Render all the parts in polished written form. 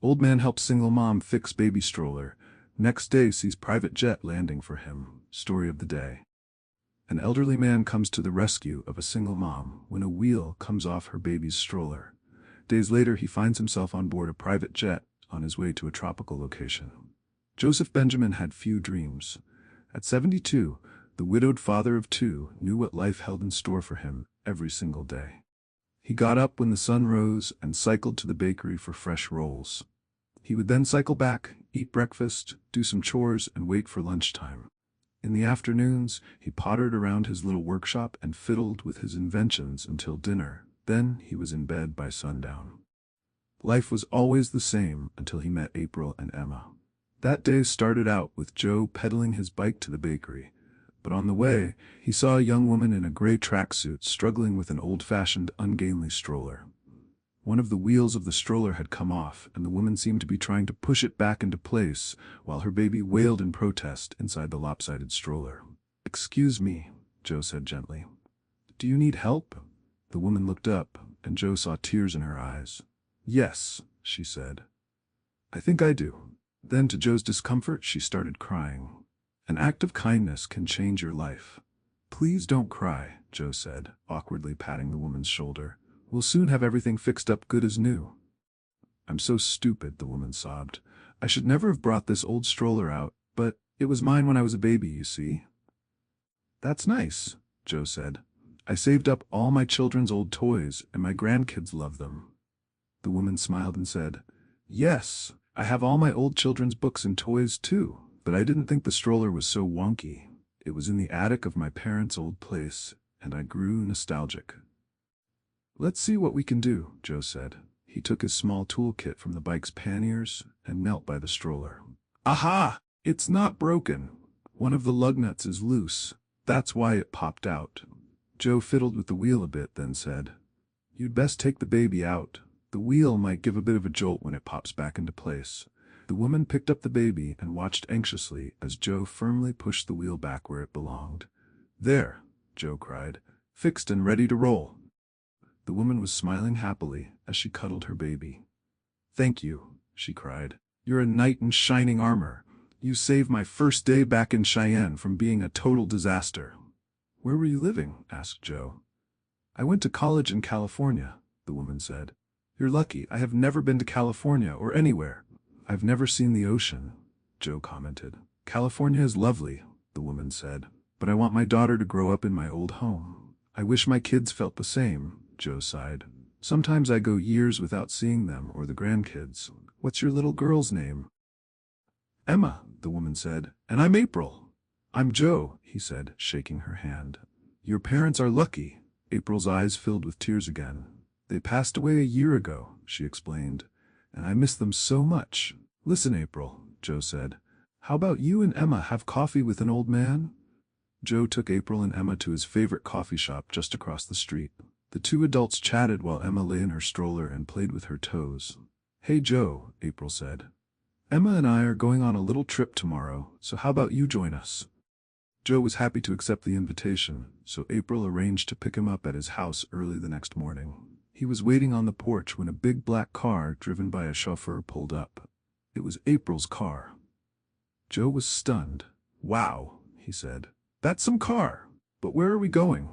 Old man helps single mom fix baby stroller. Next day sees private jet landing for him. Story of the day. An elderly man comes to the rescue of a single mom when a wheel comes off her baby's stroller. Days later he finds himself on board a private jet on his way to a tropical location. Joseph Benjamin had few dreams. At 72, the widowed father of two knew what life held in store for him every single day. He got up when the sun rose and cycled to the bakery for fresh rolls. He would then cycle back, eat breakfast, do some chores, and wait for lunchtime. In the afternoons, he pottered around his little workshop and fiddled with his inventions until dinner. Then he was in bed by sundown. Life was always the same until he met April and Emma. That day started out with Joe pedaling his bike to the bakery. But on the way, he saw a young woman in a gray tracksuit struggling with an old-fashioned, ungainly stroller. One of the wheels of the stroller had come off, and the woman seemed to be trying to push it back into place, while her baby wailed in protest inside the lopsided stroller. "Excuse me," Joe said gently. "Do you need help?" The woman looked up, and Joe saw tears in her eyes. "Yes," she said. "I think I do." Then, to Joe's discomfort, she started crying. An act of kindness can change your life. "Please don't cry," Joe said, awkwardly patting the woman's shoulder. "We'll soon have everything fixed up good as new." "I'm so stupid," the woman sobbed. "I should never have brought this old stroller out, but it was mine when I was a baby, you see." "That's nice," Joe said. "I saved up all my children's old toys, and my grandkids love them." The woman smiled and said, "Yes, I have all my old children's books and toys too. But I didn't think the stroller was so wonky. It was in the attic of my parents' old place, and I grew nostalgic." "Let's see what we can do," Joe said. He took his small toolkit from the bike's panniers and knelt by the stroller. "Aha! It's not broken. One of the lug nuts is loose. That's why it popped out." Joe fiddled with the wheel a bit, then said, "You'd best take the baby out. The wheel might give a bit of a jolt when it pops back into place." The woman picked up the baby and watched anxiously as Joe firmly pushed the wheel back where it belonged. "There," Joe cried, "fixed and ready to roll." The woman was smiling happily as she cuddled her baby. "Thank you," she cried. "You're a knight in shining armor. You saved my first day back in Cheyenne from being a total disaster." "Where were you living?" asked Joe. "I went to college in California," the woman said. "You're lucky. I have never been to California or anywhere." "I've never seen the ocean," Joe commented. "California is lovely," the woman said, "but I want my daughter to grow up in my old home." "I wish my kids felt the same," Joe sighed. "Sometimes I go years without seeing them or the grandkids." "What's your little girl's name?" "Emma," the woman said, "and I'm April." "I'm Joe," he said, shaking her hand. "Your parents are lucky." April's eyes filled with tears again. "They passed away a year ago," she explained, "and I miss them so much." "Listen, April," Joe said. "How about you and Emma have coffee with an old man?" Joe took April and Emma to his favorite coffee shop just across the street. The two adults chatted while Emma lay in her stroller and played with her toes. "Hey Joe," April said. "Emma and I are going on a little trip tomorrow, so how about you join us?" Joe was happy to accept the invitation, so April arranged to pick him up at his house early the next morning. He was waiting on the porch when a big black car driven by a chauffeur pulled up. It was April's car. Joe was stunned. "Wow," he said. "That's some car. But where are we going?"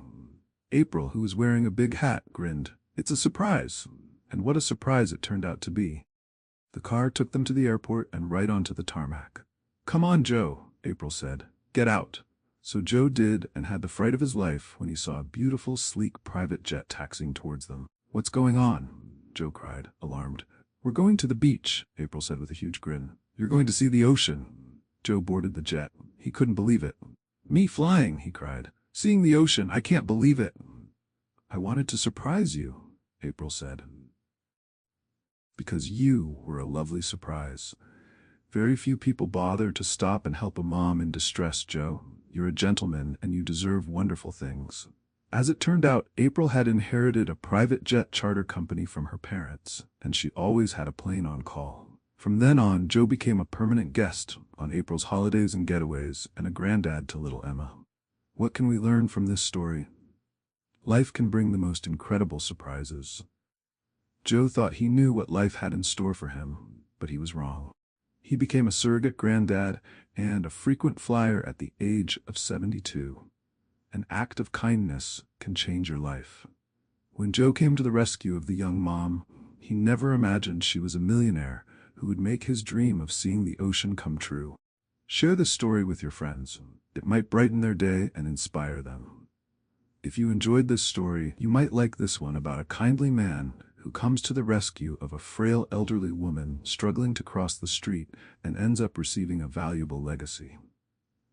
April, who was wearing a big hat, grinned. "It's a surprise." And what a surprise it turned out to be. The car took them to the airport and right onto the tarmac. "Come on, Joe," April said. "Get out." So Joe did, and had the fright of his life when he saw a beautiful, sleek private jet taxiing towards them. "What's going on?" Joe cried, alarmed. "We're going to the beach," April said with a huge grin. "You're going to see the ocean." Joe boarded the jet. He couldn't believe it. "Me flying," he cried. "Seeing the ocean, I can't believe it." "I wanted to surprise you," April said. "Because you were a lovely surprise. Very few people bother to stop and help a mom in distress, Joe. You're a gentleman and you deserve wonderful things." As it turned out, April had inherited a private jet charter company from her parents, and she always had a plane on call. From then on, Joe became a permanent guest on April's holidays and getaways, and a granddad to little Emma. What can we learn from this story? Life can bring the most incredible surprises. Joe thought he knew what life had in store for him, but he was wrong. He became a surrogate granddad and a frequent flyer at the age of 72. An act of kindness can change your life. When Joe came to the rescue of the young mom, he never imagined she was a millionaire who would make his dream of seeing the ocean come true. Share this story with your friends. It might brighten their day and inspire them. If you enjoyed this story, you might like this one about a kindly man who comes to the rescue of a frail elderly woman struggling to cross the street and ends up receiving a valuable legacy.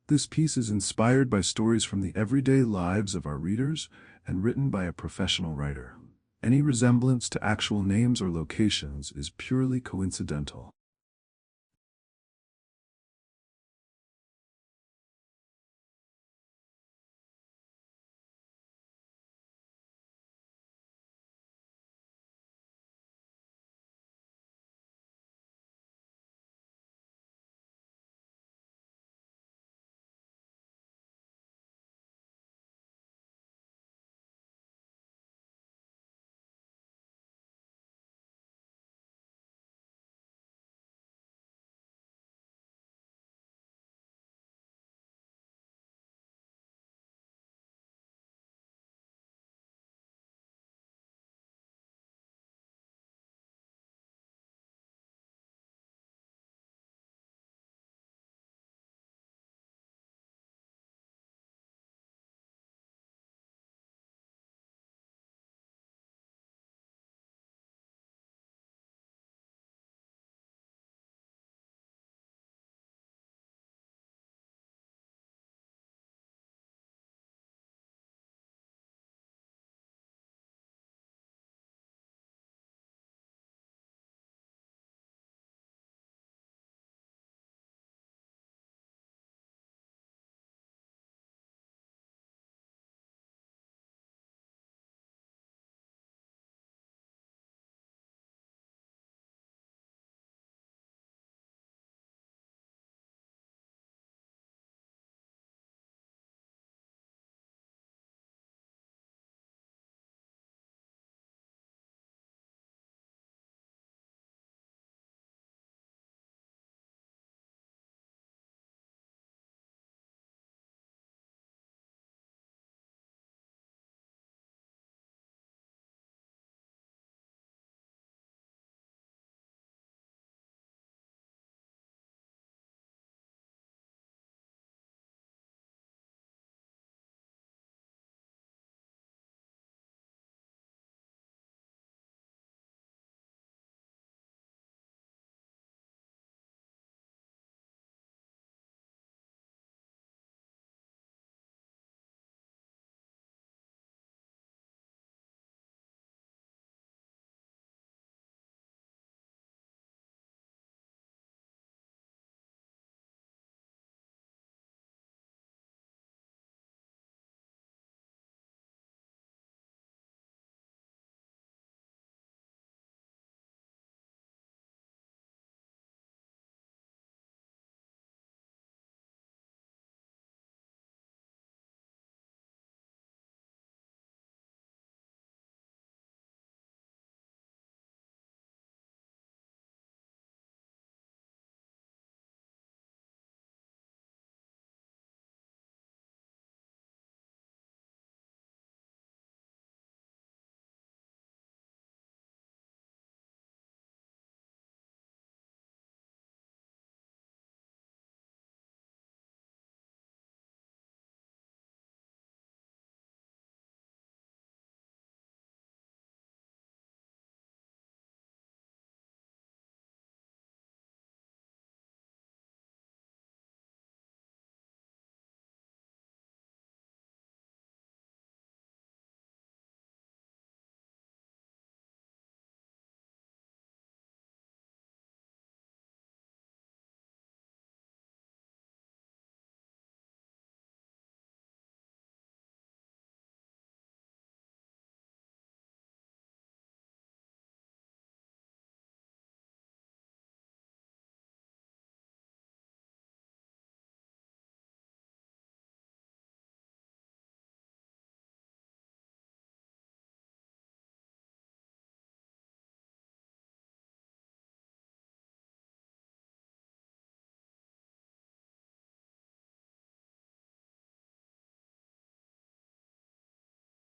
This piece is inspired by stories from the everyday lives of our readers and written by a professional writer. Any resemblance to actual names or locations is purely coincidental.